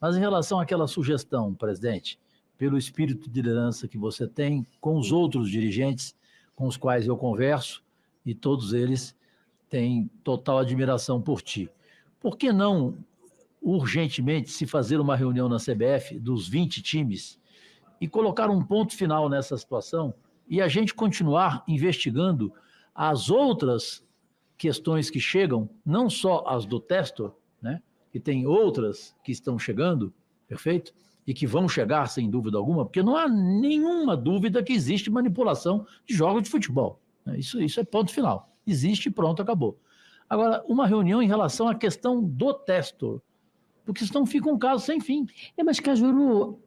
Mas em relação àquela sugestão, presidente, pelo espírito de liderança que você tem com os outros dirigentes com os quais eu converso, e todos eles têm total admiração por ti. Por que não, urgentemente, se fazer uma reunião na CBF dos 20 times e colocar um ponto final nessa situação e a gente continuar investigando as outras questões que chegam, não só as do Testor, né, que tem outras que estão chegando, perfeito? E que vão chegar sem dúvida alguma, porque não há nenhuma dúvida que existe manipulação de jogos de futebol. Isso é ponto final. Existe, pronto, acabou. Agora, uma reunião em relação à questão do Testor, porque senão fica um caso sem fim. Mas, Cajuru,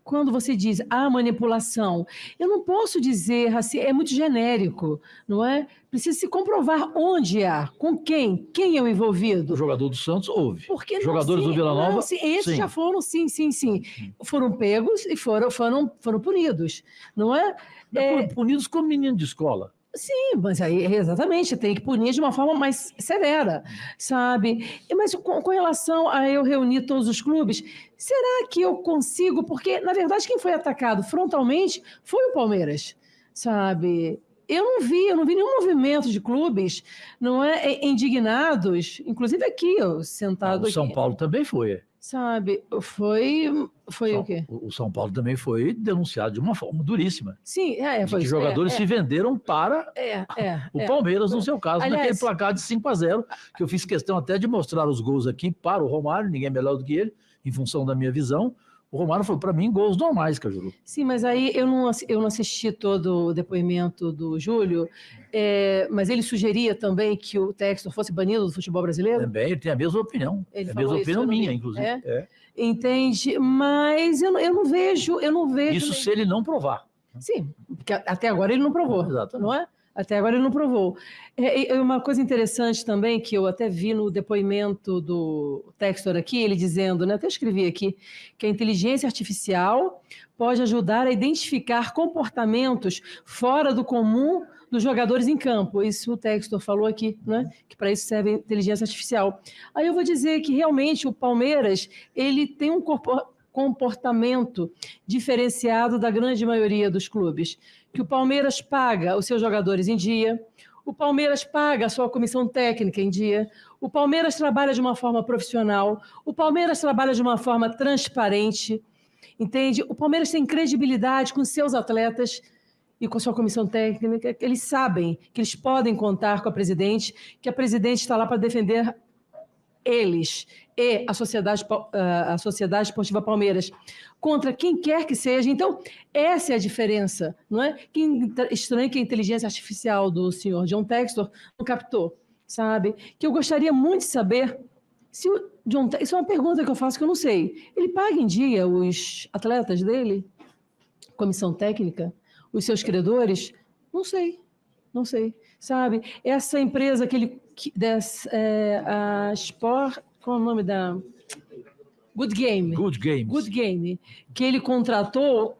quando você diz a manipulação, eu não posso dizer assim, é muito genérico, não é? Precisa se comprovar onde há, com quem é o envolvido. O jogador do Santos houve. Porque jogadores do Vila Nova, esses já foram, sim. Foram pegos e foram punidos, não é? Punidos como menino de escola. Sim, mas aí, exatamente, tem que punir de uma forma mais severa, sabe? Mas com relação a eu reunir todos os clubes, será que eu consigo? Porque, na verdade, quem foi atacado frontalmente foi o Palmeiras, sabe? Eu não vi nenhum movimento de clubes, não é, indignados, inclusive aqui, eu sentado aqui. O São Paulo também foi. Sabe, foi o quê? O São Paulo também foi denunciado de uma forma duríssima. Sim, foi que jogadores se venderam para o Palmeiras, no seu caso, aliás, naquele placar de 5-0, que eu fiz questão até de mostrar os gols aqui para o Romário, ninguém melhor do que ele, em função da minha visão. O Romário falou, para mim, gols normais, Cajuru. Sim, mas aí eu não assisti todo o depoimento do Júlio, mas ele sugeria também que o Textor fosse banido do futebol brasileiro? Também, ele tem a mesma opinião. Ele a mesma opinião minha, inclusive. Entende? Mas eu não vejo... Isso se ele não provar. Sim, porque até agora ele não provou, exatamente. Não é? Até agora ele não provou. Uma coisa interessante também, que eu até vi no depoimento do Textor aqui, ele dizendo, né, até escrevi aqui, que a inteligência artificial pode ajudar a identificar comportamentos fora do comum dos jogadores em campo. Isso o Textor falou aqui, né, que para isso serve a inteligência artificial. Aí eu vou dizer que realmente o Palmeiras, ele tem um comportamento diferenciado da grande maioria dos clubes, que o Palmeiras paga os seus jogadores em dia, o Palmeiras paga a sua comissão técnica em dia, o Palmeiras trabalha de uma forma profissional, o Palmeiras trabalha de uma forma transparente, entende? O Palmeiras tem credibilidade com seus atletas e com sua comissão técnica, eles sabem que eles podem contar com a presidente, que a presidente está lá para defender eles e a Sociedade Esportiva Palmeiras contra quem quer que seja. Então, essa é a diferença, não é? Estranho que a inteligência artificial do senhor John Textor não captou, sabe? Que eu gostaria muito de saber se o John Textor... Isso é uma pergunta que eu faço que eu não sei. Ele paga em dia os atletas dele? Comissão técnica? Os seus credores? Não sei, sabe? Essa empresa que ele... a Sport... Qual é o nome da... Good Game, que ele contratou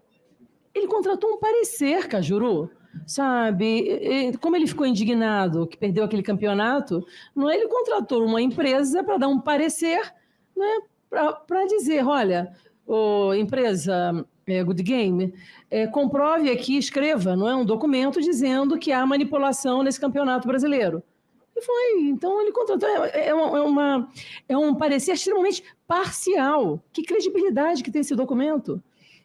um parecer, Cajuru, sabe? Como ele ficou indignado que perdeu aquele campeonato, não é? Ele contratou uma empresa para dar um parecer, né? Para dizer, olha, empresa Good Game, comprove aqui, escreva, não é? Um documento dizendo que há manipulação nesse campeonato brasileiro. E foi, então ele contratou, é um parecer extremamente parcial. Que credibilidade que tem esse documento,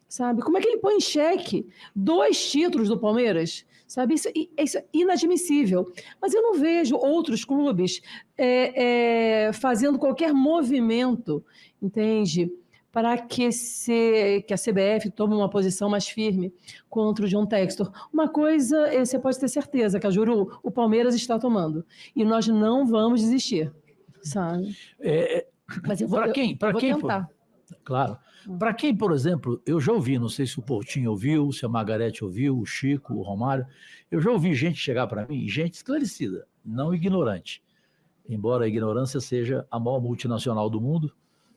sabe? Como é que ele põe em xeque 2 títulos do Palmeiras, sabe? Isso é inadmissível. Mas eu não vejo outros clubes fazendo qualquer movimento, entende? Para que a CBF tome uma posição mais firme contra o John Textor. Uma coisa, você pode ter certeza, Cajuru, o Palmeiras está tomando. E nós não vamos desistir, sabe? Mas para quem? Vou tentar. Claro. Para quem, por exemplo, eu já ouvi, não sei se o Portinho ouviu, se a Margarete ouviu, o Chico, o Romário, eu já ouvi gente chegar para mim, gente esclarecida, não ignorante. Embora a ignorância seja a maior multinacional do mundo,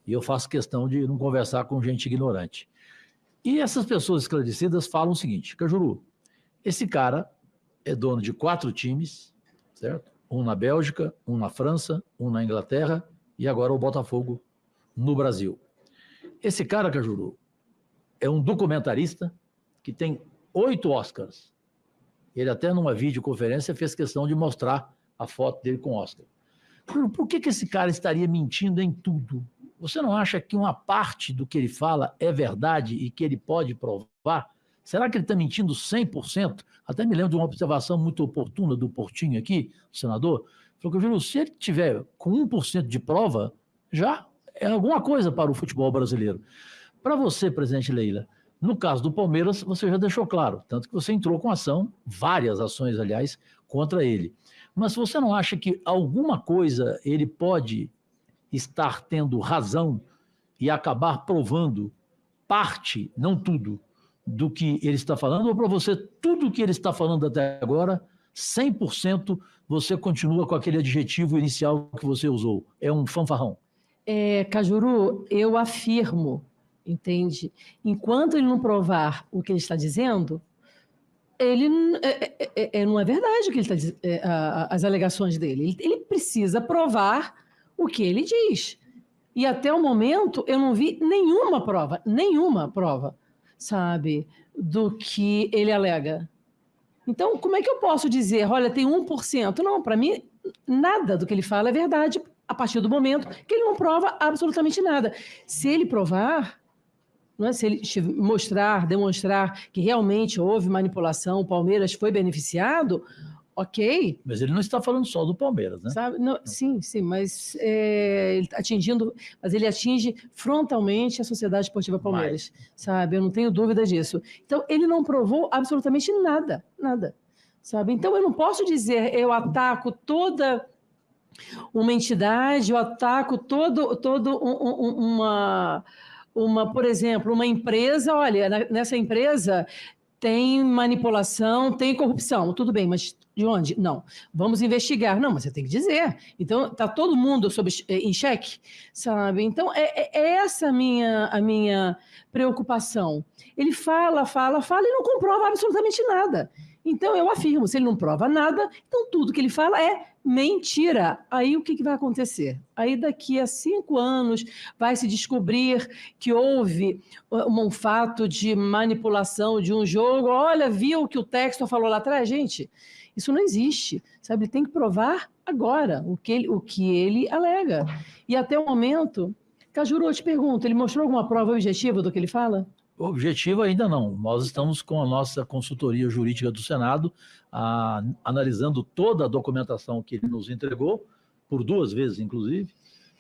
e eu faço questão de não conversar com gente ignorante. E essas pessoas esclarecidas falam o seguinte, Cajuru, esse cara é dono de 4 times, certo? Um na Bélgica, um na França, um na Inglaterra e agora o Botafogo no Brasil. Esse cara, Cajuru, é um documentarista que tem 8 Oscars. Ele até numa videoconferência fez questão de mostrar a foto dele com Oscar. Por que esse cara estaria mentindo em tudo? Você não acha que uma parte do que ele fala é verdade e que ele pode provar? Será que ele está mentindo 100%? Até me lembro de uma observação muito oportuna do Portinho aqui, o senador. Falou que, se ele tiver com 1% de prova, já é alguma coisa para o futebol brasileiro. Para você, presidente Leila, no caso do Palmeiras, você já deixou claro, tanto que você entrou com ação, várias ações, aliás, contra ele. Mas você não acha que alguma coisa ele pode estar tendo razão e acabar provando parte, não tudo, do que ele está falando? Ou para você, tudo que ele está falando até agora, 100%, você continua com aquele adjetivo inicial que você usou? É um fanfarrão. Cajuru, eu afirmo, entende? Enquanto ele não provar o que ele está dizendo, ele não é verdade o que ele está dizendo, as alegações dele. Ele precisa provar o que ele diz. E até o momento eu não vi nenhuma prova, sabe, do que ele alega. Então, como é que eu posso dizer, olha, tem 1%? Não, para mim, nada do que ele fala é verdade a partir do momento que ele não prova absolutamente nada. Se ele provar, não é? Se ele demonstrar que realmente houve manipulação, o Palmeiras foi beneficiado, ok. Mas ele não está falando só do Palmeiras, né? Sabe? Não, sim, mas ele ele atinge frontalmente a Sociedade Esportiva Palmeiras, sabe? Eu não tenho dúvida disso. Então, ele não provou absolutamente nada, sabe? Então, eu não posso dizer, eu ataco toda uma entidade, eu ataco por exemplo, uma empresa, olha, nessa empresa tem manipulação, tem corrupção, tudo bem, mas de onde? Não, vamos investigar. Não, mas você tem que dizer. Então, está todo mundo em xeque, sabe? Então, é essa a minha preocupação. Ele fala e não comprova absolutamente nada. Então, eu afirmo, se ele não prova nada, então tudo que ele fala é mentira. Aí o que vai acontecer? Aí daqui a 5 anos vai se descobrir que houve um fato de manipulação de um jogo. Olha, viu o que o Textor falou lá atrás? Gente, isso não existe, sabe? Ele tem que provar agora o que ele alega. E até o momento, Cajuru, eu te pergunto, ele mostrou alguma prova objetiva do que ele fala? O objetivo ainda não. Nós estamos com a nossa consultoria jurídica do Senado analisando toda a documentação que ele nos entregou, por 2 vezes, inclusive,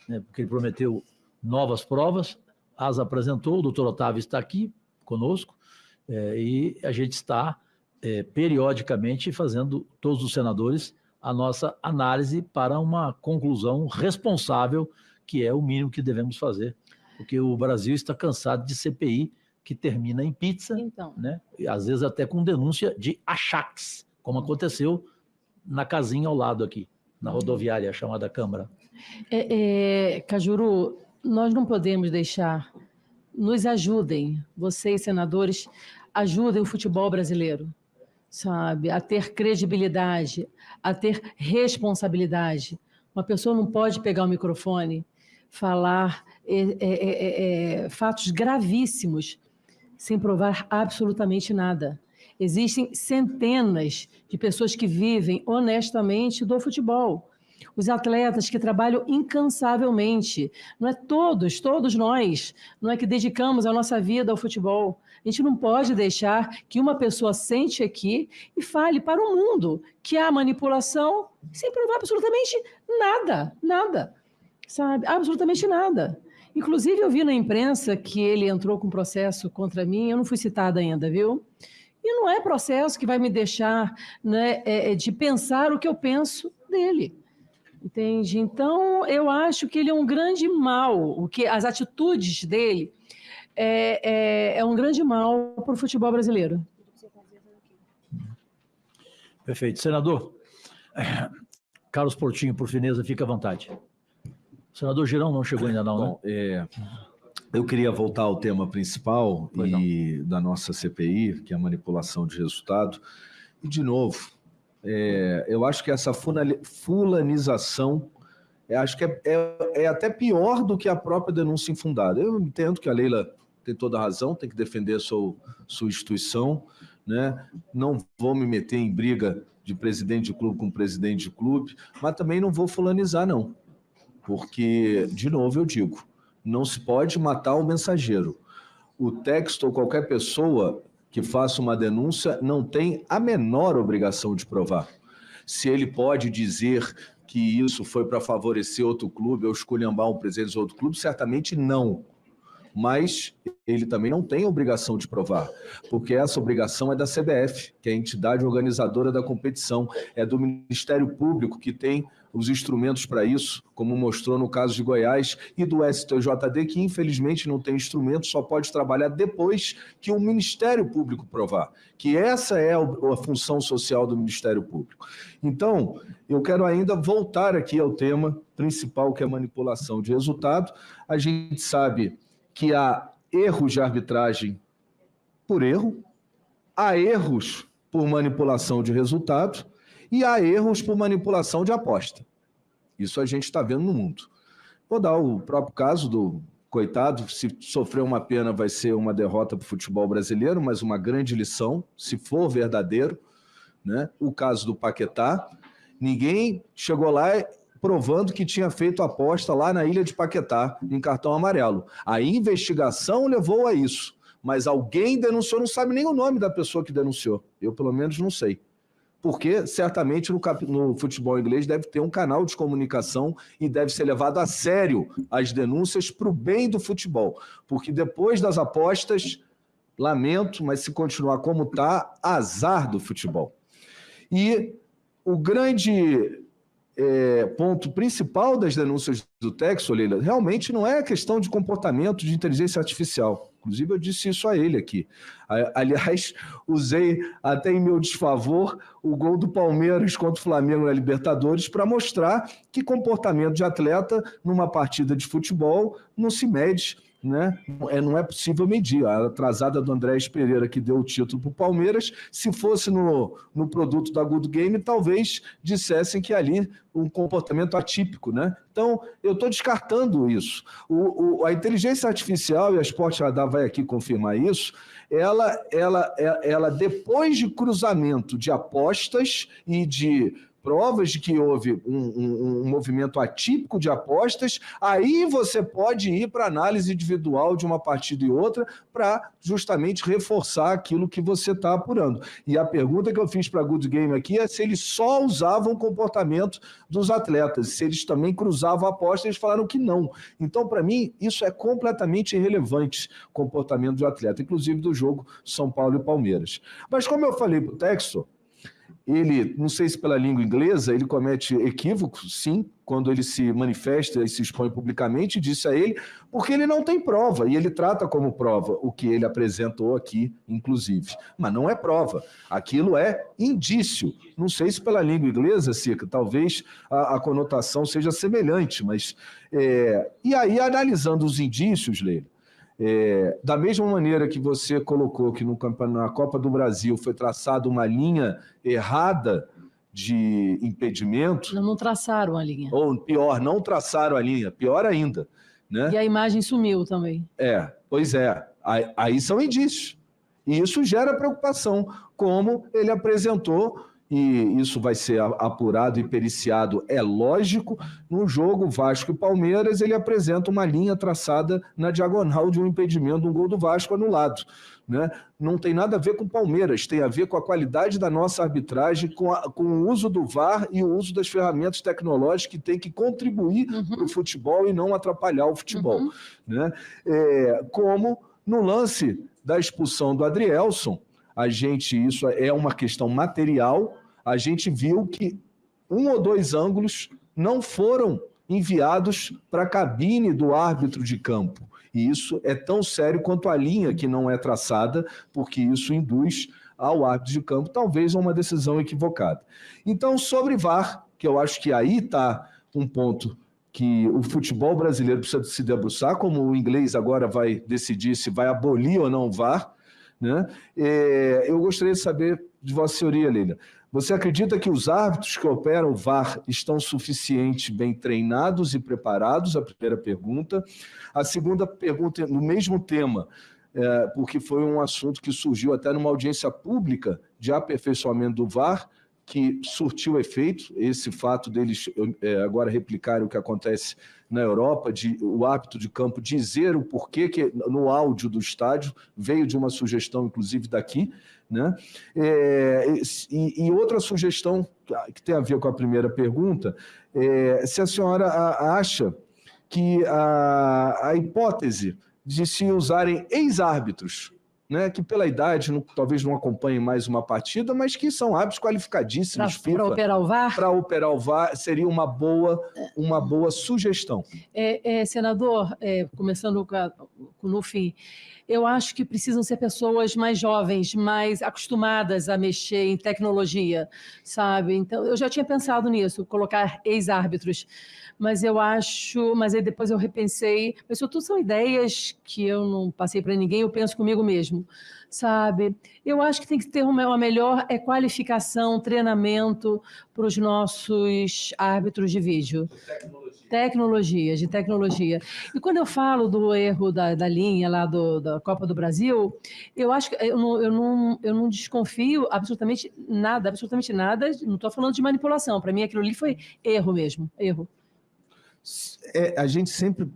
né, porque ele prometeu novas provas, as apresentou, o doutor Otávio está aqui conosco, e a gente está periodicamente fazendo, todos os senadores, a nossa análise para uma conclusão responsável, que é o mínimo que devemos fazer, porque o Brasil está cansado de CPI que termina em pizza, então, né? E às vezes até com denúncia de achaques, como aconteceu na casinha ao lado aqui, na rodoviária chamada Câmara. Cajuru, nós não podemos deixar, nos ajudem, vocês senadores, ajudem o futebol brasileiro, sabe, a ter credibilidade, a ter responsabilidade. Uma pessoa não pode pegar o microfone, falar fatos gravíssimos, sem provar absolutamente nada. Existem centenas de pessoas que vivem honestamente do futebol. Os atletas que trabalham incansavelmente. Não é todos nós, não é que dedicamos a nossa vida ao futebol. A gente não pode deixar que uma pessoa sente aqui e fale para o mundo que há manipulação sem provar absolutamente nada, sabe? Absolutamente nada. Inclusive, eu vi na imprensa que ele entrou com processo contra mim, eu não fui citada ainda, viu? E não é processo que vai me deixar, né, de pensar o que eu penso dele, entende? Então, eu acho que ele é um grande mal, as atitudes dele é um grande mal para o futebol brasileiro. Perfeito. Senador, Carlos Portinho, por fineza, fica à vontade. O senador Girão não chegou ainda não, Bom, né? Eu queria voltar ao tema principal da nossa CPI, que é a manipulação de resultado. E, de novo, eu acho que essa fulanização acho que é até pior do que a própria denúncia infundada. Eu entendo que a Leila tem toda a razão, tem que defender a sua instituição, né? Não vou me meter em briga de presidente de clube com presidente de clube, mas também não vou fulanizar, não. Porque, de novo, eu digo, não se pode matar o mensageiro. O texto ou qualquer pessoa que faça uma denúncia não tem a menor obrigação de provar. Se ele pode dizer que isso foi para favorecer outro clube ou esculhambar um presidente de outro clube, certamente não. Mas ele também não tem obrigação de provar, porque essa obrigação é da CBF, que é a entidade organizadora da competição, é do Ministério Público, que tem os instrumentos para isso, como mostrou no caso de Goiás, e do STJD, que infelizmente não tem instrumento, só pode trabalhar depois que o Ministério Público provar, que essa é a função social do Ministério Público. Então, eu quero ainda voltar aqui ao tema principal, que é a manipulação de resultado. A gente sabe que há erros de arbitragem por erro, há erros por manipulação de resultado e há erros por manipulação de aposta. Isso a gente está vendo no mundo. Vou dar o próprio caso do coitado, se sofrer uma pena vai ser uma derrota para o futebol brasileiro, mas uma grande lição, se for verdadeiro, né? O caso do Paquetá, ninguém chegou lá provando que tinha feito aposta lá na ilha de Paquetá, em cartão amarelo. A investigação levou a isso, mas alguém denunciou, não sabe nem o nome da pessoa que denunciou. Eu, pelo menos, não sei. Porque, certamente, no futebol inglês deve ter um canal de comunicação e deve ser levado a sério as denúncias para o bem do futebol. Porque depois das apostas, lamento, mas se continuar como está, azar do futebol. E o grande ponto principal das denúncias do Textor, Leila, realmente não é a questão de comportamento de inteligência artificial. Inclusive, eu disse isso a ele aqui. Aliás, usei até em meu desfavor o gol do Palmeiras contra o Flamengo na Libertadores para mostrar que comportamento de atleta numa partida de futebol não se mede, né? Não é possível medir. A atrasada do Andrés Pereira, que deu o título para o Palmeiras, se fosse no produto da Good Game, talvez dissessem que ali um comportamento atípico, né? Então, eu estou descartando isso. A inteligência artificial, e a Sport Radar vai aqui confirmar isso, ela depois de cruzamento de apostas e de provas de que houve um movimento atípico de apostas, aí você pode ir para análise individual de uma partida e outra para justamente reforçar aquilo que você está apurando. E a pergunta que eu fiz para a Good Game aqui é se eles só usavam o comportamento dos atletas, se eles também cruzavam apostas, eles falaram que não. Então, para mim, isso é completamente irrelevante, comportamento do atleta, inclusive do jogo São Paulo e Palmeiras. Mas como eu falei para o Textor, ele, não sei se pela língua inglesa, ele comete equívocos, sim, quando ele se manifesta e se expõe publicamente, disse a ele, porque ele não tem prova, e ele trata como prova o que ele apresentou aqui, inclusive. Mas não é prova, aquilo é indício. Não sei se pela língua inglesa, Sica, talvez a conotação seja semelhante, mas... E aí, analisando os indícios, Leila, da mesma maneira que você colocou que na Copa do Brasil foi traçada uma linha errada de impedimento... Não traçaram a linha. Ou pior, não traçaram a linha, pior ainda, né? E a imagem sumiu também. Pois é. Aí são indícios. E isso gera preocupação, como ele apresentou... E isso vai ser apurado e periciado, é lógico. No jogo Vasco e Palmeiras, ele apresenta uma linha traçada na diagonal de um impedimento de um gol do Vasco anulado, né? Não tem nada a ver com o Palmeiras, tem a ver com a qualidade da nossa arbitragem, com o uso do VAR e o uso das ferramentas tecnológicas que tem que contribuir para o futebol e não atrapalhar o futebol, né? Como no lance da expulsão do Adrielson, isso é uma questão material, a gente viu que um ou dois ângulos não foram enviados para a cabine do árbitro de campo. E isso é tão sério quanto a linha que não é traçada, porque isso induz ao árbitro de campo, talvez, a uma decisão equivocada. Então, sobre VAR, que eu acho que aí está um ponto que o futebol brasileiro precisa se debruçar, como o inglês agora vai decidir se vai abolir ou não o VAR, né? Eu gostaria de saber de Vossa Senhoria, Leila, Você acredita que os árbitros que operam o VAR estão suficientemente bem treinados e preparados? A primeira pergunta. A segunda pergunta, no mesmo tema, porque foi um assunto que surgiu até numa audiência pública de aperfeiçoamento do VAR, que surtiu efeito, esse fato deles agora replicarem o que acontece na Europa, de o árbitro de campo dizer o porquê que no áudio do estádio veio de uma sugestão, inclusive daqui, né? E outra sugestão que tem a ver com a primeira pergunta, se a senhora acha que a hipótese de se usarem ex-árbitros, né, que pela idade talvez não acompanhem mais uma partida, mas que são árbitros qualificadíssimos Para operar o VAR? Para operar o VAR seria uma boa sugestão. Senador, começando no fim, eu acho que precisam ser pessoas mais jovens, mais acostumadas a mexer em tecnologia, sabe? Então, eu já tinha pensado nisso, colocar ex-árbitros, mas aí depois eu repensei, mas isso tudo são ideias que eu não passei para ninguém, eu penso comigo mesmo, sabe? Eu acho que tem que ter uma melhor qualificação, treinamento para os nossos árbitros de vídeo. De tecnologia. E quando eu falo do erro da linha lá da Copa do Brasil, eu acho que eu não desconfio absolutamente nada, não estou falando de manipulação, para mim aquilo ali foi erro mesmo, erro. A gente sempre...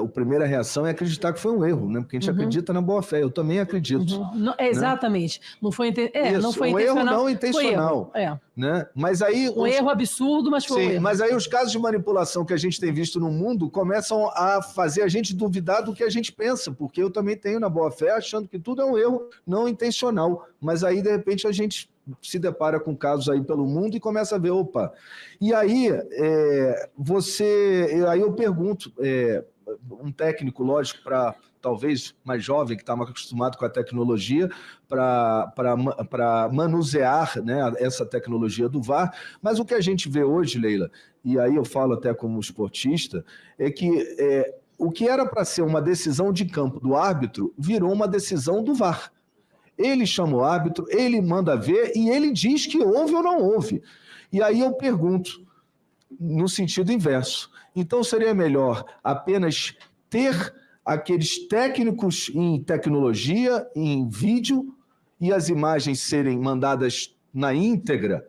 a primeira reação é acreditar que foi um erro, né? Porque a gente acredita na boa-fé. Eu também acredito. Não, exatamente. Né? Não foi intencional. Um erro não intencional. Né? Mas aí, erro absurdo, mas foi um erro. Mas aí os casos de manipulação que a gente tem visto no mundo começam a fazer a gente duvidar do que a gente pensa, porque eu também tenho na boa-fé achando que tudo é um erro não intencional. Mas aí, de repente, a gente se depara com casos aí pelo mundo e começa a ver, opa. E aí, aí eu pergunto, um técnico, lógico, para talvez mais jovem, que está mais acostumado com a tecnologia, para manusear, né, essa tecnologia do VAR, mas o que a gente vê hoje, Leila, e aí eu falo até como esportista, é que o que era para ser uma decisão de campo do árbitro virou uma decisão do VAR. Ele chama o árbitro, ele manda ver e ele diz que houve ou não houve. E aí eu pergunto, no sentido inverso, então seria melhor apenas ter aqueles técnicos em tecnologia, em vídeo, e as imagens serem mandadas na íntegra,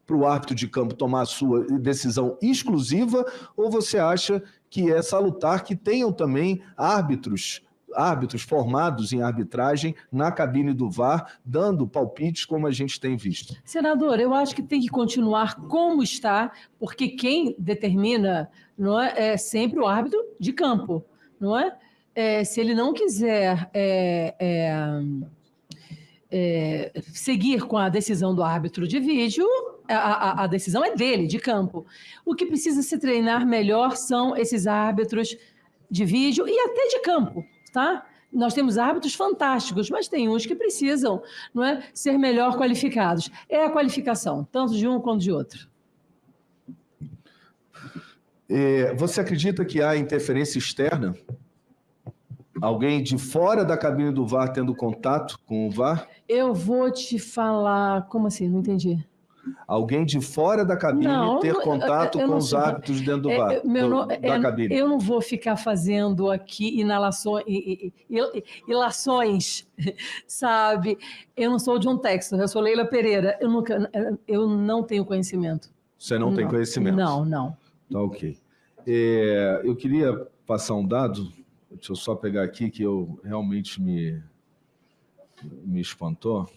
para o árbitro de campo tomar a sua decisão exclusiva, ou você acha que é salutar que tenham também árbitros formados em arbitragem na cabine do VAR, dando palpites como a gente tem visto? Senador, eu acho que tem que continuar como está, porque quem determina não é sempre o árbitro de campo, não é? Se ele não quiser seguir com a decisão do árbitro de vídeo, a decisão é dele, de campo. O que precisa se treinar melhor são esses árbitros de vídeo e até de campo. Tá? Nós temos árbitros fantásticos, mas tem uns que precisam, não é, ser melhor qualificados. É a qualificação, tanto de um quanto de outro. Você acredita que há interferência externa? Alguém de fora da cabine do VAR tendo contato com o VAR? Eu vou te falar... Como assim? Não entendi. Alguém de fora da cabine ter contato com os árbitros dentro do VAR, da cabine. Eu não vou ficar fazendo aqui ilações, sabe? Eu não sou o John Textor, eu sou Leila Pereira. Eu não tenho conhecimento. Você não tem conhecimento? Não. Tá, ok. Eu queria passar um dado, deixa eu só pegar aqui, que eu realmente me espantou.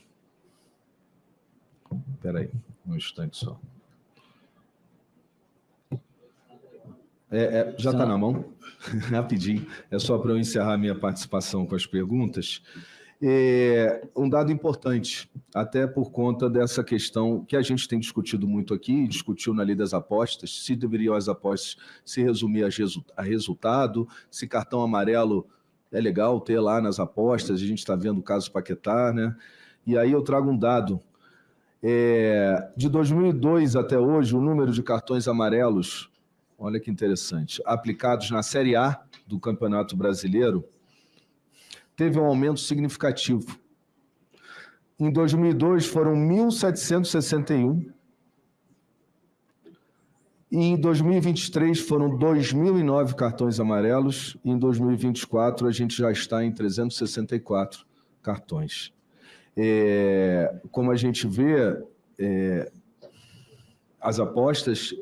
Espera aí, um instante só. Já está na mão? Rapidinho. É só para eu encerrar minha participação com as perguntas. Um dado importante, até por conta dessa questão que a gente tem discutido muito aqui, discutiu na Lei das Apostas, se deveriam as apostas se resumir a resultado, se cartão amarelo é legal ter lá nas apostas, a gente está vendo o caso Paquetá, né? E aí eu trago um dado. De 2002 até hoje, o número de cartões amarelos, olha que interessante, aplicados na Série A do Campeonato Brasileiro, teve um aumento significativo. Em 2002 foram 1.761. E em 2023 foram 2.009 cartões amarelos. E em 2024 a gente já está em 364 cartões. Como a gente vê, as apostas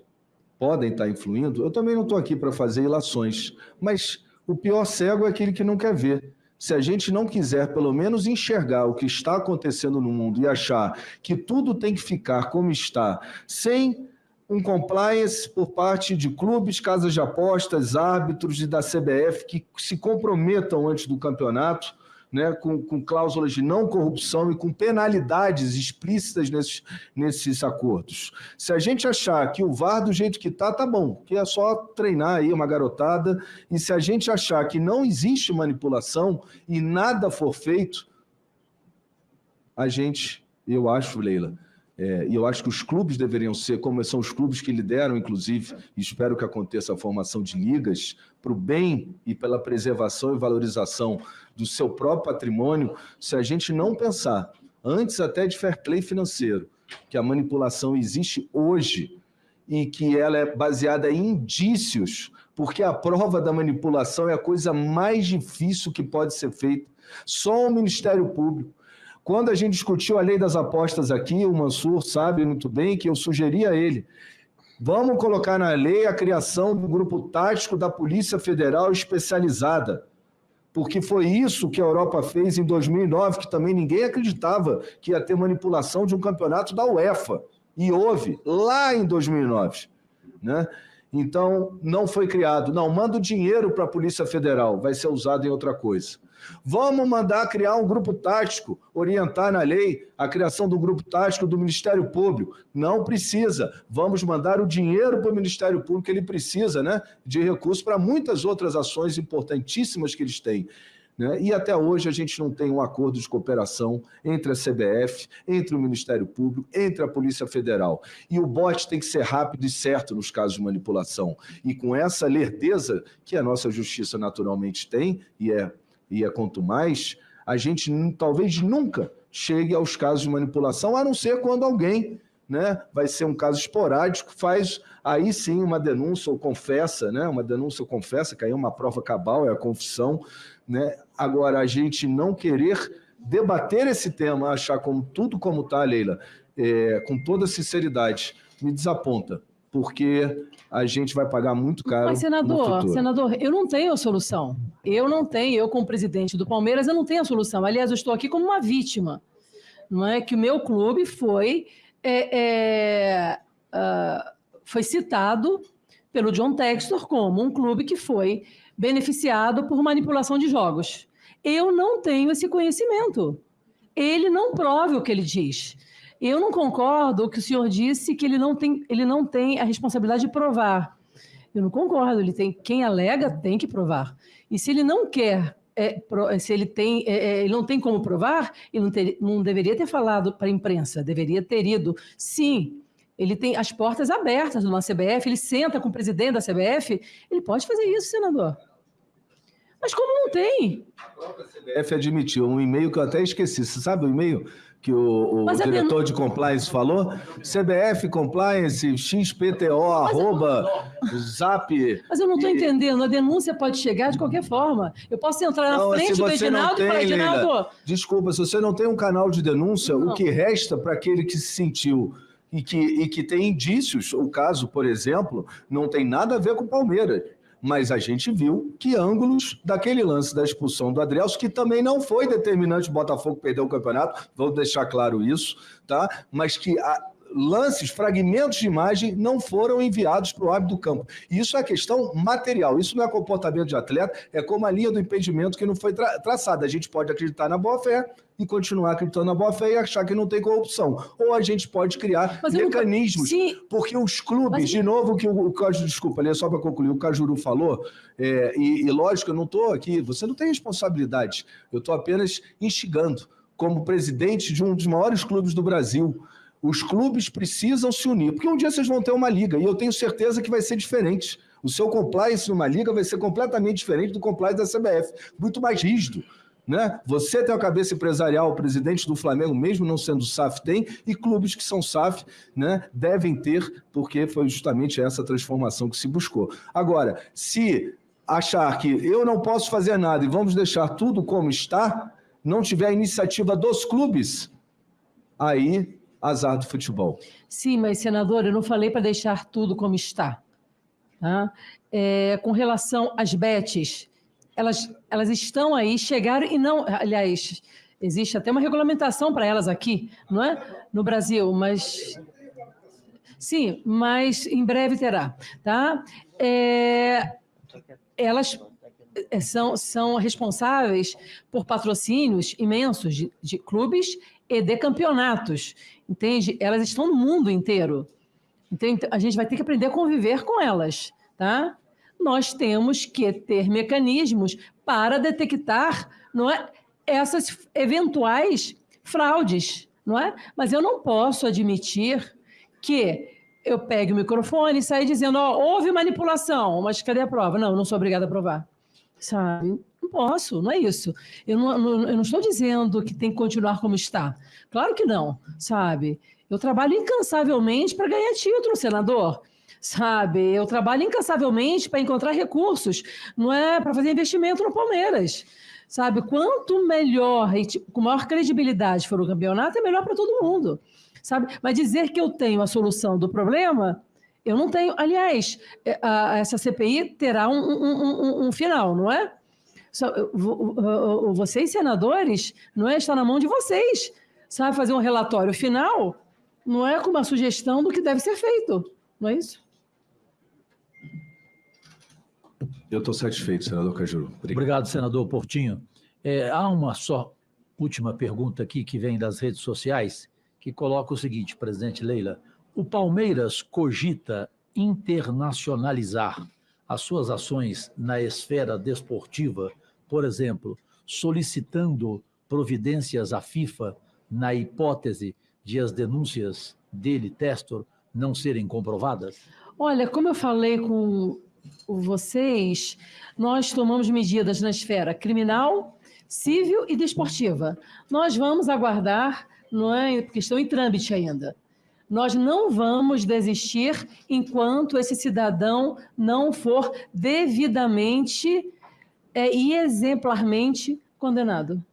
podem estar influindo. Eu também não estou aqui para fazer ilações, mas o pior cego é aquele que não quer ver. Se a gente não quiser, pelo menos, enxergar o que está acontecendo no mundo e achar que tudo tem que ficar como está, sem um compliance por parte de clubes, casas de apostas, árbitros e da CBF que se comprometam antes do campeonato, né, com cláusulas de não corrupção e com penalidades explícitas nesses acordos. Se a gente achar que o VAR do jeito que está, tá bom, que é só treinar aí uma garotada, e se a gente achar que não existe manipulação e nada for feito, eu acho, Leila, e eu acho que os clubes deveriam ser, como são os clubes que lideram, inclusive, e espero que aconteça a formação de ligas, para o bem e pela preservação e valorização do seu próprio patrimônio, se a gente não pensar, antes até de fair play financeiro, que a manipulação existe hoje e que ela é baseada em indícios, porque a prova da manipulação é a coisa mais difícil que pode ser feita. Só o Ministério Público. Quando a gente discutiu a lei das apostas aqui, o Mansur sabe muito bem que eu sugeri a ele, vamos colocar na lei a criação do grupo tático da Polícia Federal especializada, porque foi isso que a Europa fez em 2009, que também ninguém acreditava que ia ter manipulação de um campeonato da UEFA, e houve, lá em 2009, né? Então, não foi criado. Não, manda o dinheiro para a Polícia Federal, vai ser usado em outra coisa. Vamos mandar criar um grupo tático, orientar na lei a criação do grupo tático do Ministério Público. Não precisa. Vamos mandar o dinheiro para o Ministério Público que ele precisa, né, de recursos para muitas outras ações importantíssimas que eles têm. Né? E até hoje a gente não tem um acordo de cooperação entre a CBF, entre o Ministério Público, entre a Polícia Federal. E o bote tem que ser rápido e certo nos casos de manipulação. E com essa lerdeza que a nossa justiça naturalmente tem, e é quanto mais, a gente talvez nunca chegue aos casos de manipulação, a não ser quando alguém, né, vai ser um caso esporádico, faz aí sim uma denúncia ou confessa, né, uma denúncia ou confessa, que aí é uma prova cabal, é a confissão, né? Agora, a gente não querer debater esse tema, achar tudo como está, Leila, com toda sinceridade, me desaponta, porque a gente vai pagar muito caro. Mas, senador, eu não tenho a solução. Eu como presidente do Palmeiras, eu não tenho a solução. Aliás, eu estou aqui como uma vítima. Não é que o meu clube foi citado pelo John Textor como um clube que foi beneficiado por manipulação de jogos. Eu não tenho esse conhecimento. Ele não prove o que ele diz. Eu não concordo que o senhor disse que ele não tem a responsabilidade de provar. Eu não concordo. Quem alega tem que provar. E se ele não quer, se ele não tem como provar, ele não deveria ter falado para a imprensa, deveria ter ido. Sim, ele tem as portas abertas numa CBF, ele senta com o presidente da CBF, ele pode fazer isso, senador. Mas como não tem? A própria CBF admitiu um e-mail que eu até esqueci. Você sabe o e-mail que o diretor de compliance falou? CBF Compliance, XPTO, @zap. Mas eu não estou entendendo. A denúncia pode chegar de qualquer forma. Eu posso entrar na frente do Edinaldo e falar, Edinaldo... Leila, desculpa, se você não tem um canal de denúncia, o que resta para aquele que se sentiu e que tem indícios, o caso, por exemplo, não tem nada a ver com o Palmeiras, mas a gente viu que ângulos daquele lance da expulsão do Adrielson, que também não foi determinante o Botafogo perder o campeonato, vou deixar claro isso, tá? Mas que lances, fragmentos de imagem não foram enviados para o árbitro do campo. E isso é questão material, isso não é comportamento de atleta, é como a linha do impedimento que não foi traçada. A gente pode acreditar na boa-fé e continuar acreditando na boa-fé e achar que não tem corrupção. Ou a gente pode criar mecanismos, porque os clubes, de novo, que o desculpa, ali é só para concluir, o Cajuru falou, e lógico, eu não estou aqui, você não tem responsabilidade, eu estou apenas instigando, como presidente de um dos maiores clubes do Brasil. Os clubes precisam se unir, porque um dia vocês vão ter uma liga, e eu tenho certeza que vai ser diferente. O seu compliance numa liga vai ser completamente diferente do compliance da CBF, muito mais rígido, né? Você tem a cabeça empresarial, o presidente do Flamengo, mesmo não sendo SAF, tem, e clubes que são SAF, né, devem ter, porque foi justamente essa transformação que se buscou. Agora, se achar que eu não posso fazer nada e vamos deixar tudo como está, não tiver a iniciativa dos clubes, aí azar do futebol. Sim, mas, senador, eu não falei para deixar tudo como está. Tá? Com relação às bets, elas estão aí, chegaram e não... Aliás, existe até uma regulamentação para elas aqui, não é? No Brasil, mas... Sim, mas em breve terá. Tá? Elas são responsáveis por patrocínios imensos de clubes e de campeonatos, entende? Elas estão no mundo inteiro. Então, a gente vai ter que aprender a conviver com elas, tá? Nós temos que ter mecanismos para detectar, não é, essas eventuais fraudes, não é? Mas eu não posso admitir que eu pegue o microfone e saia dizendo, houve manipulação, mas cadê a prova? Não, eu não sou obrigada a provar, sabe? Não posso, não é isso. Eu não estou dizendo que tem que continuar como está. Claro que não, sabe? Eu trabalho incansavelmente para ganhar título, senador, sabe? Eu trabalho incansavelmente para encontrar recursos, não é para fazer investimento no Palmeiras, sabe? Quanto melhor e com maior credibilidade for o campeonato, é melhor para todo mundo, sabe? Mas dizer que eu tenho a solução do problema, eu não tenho. Aliás, essa CPI terá um final, não é? Vocês, senadores, não é? Está na mão de vocês, sabe? Fazer um relatório final, não é com uma sugestão do que deve ser feito, não é isso? Eu estou satisfeito, senador Cajuru. Obrigado, senador Portinho. Há uma só última pergunta aqui que vem das redes sociais, que coloca o seguinte, presidente Leila: o Palmeiras cogita internacionalizar as suas ações na esfera desportiva, por exemplo, solicitando providências à FIFA na hipótese de as denúncias dele, Testor, não serem comprovadas? Olha, como eu falei com vocês, nós tomamos medidas na esfera criminal, civil e desportiva. Nós vamos aguardar, não é, porque estão em trâmite ainda. Nós não vamos desistir enquanto esse cidadão não for devidamente e exemplarmente condenado.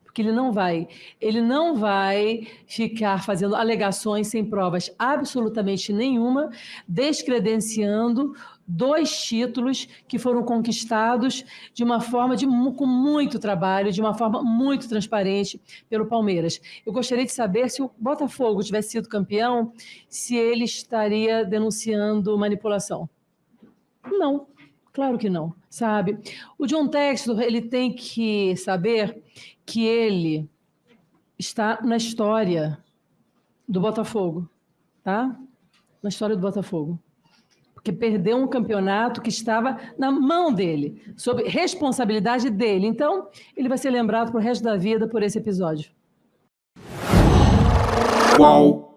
Porque ele não vai ficar fazendo alegações sem provas absolutamente nenhuma, descredenciando 2 títulos que foram conquistados de uma forma com muito trabalho, de uma forma muito transparente pelo Palmeiras. Eu gostaria de saber se o Botafogo tivesse sido campeão, se ele estaria denunciando manipulação. Não, claro que não, sabe? O John Textor, ele tem que saber que ele está na história do Botafogo, tá? Na história do Botafogo. Porque perdeu um campeonato que estava na mão dele, sob responsabilidade dele. Então, ele vai ser lembrado pro resto da vida por esse episódio. Qual?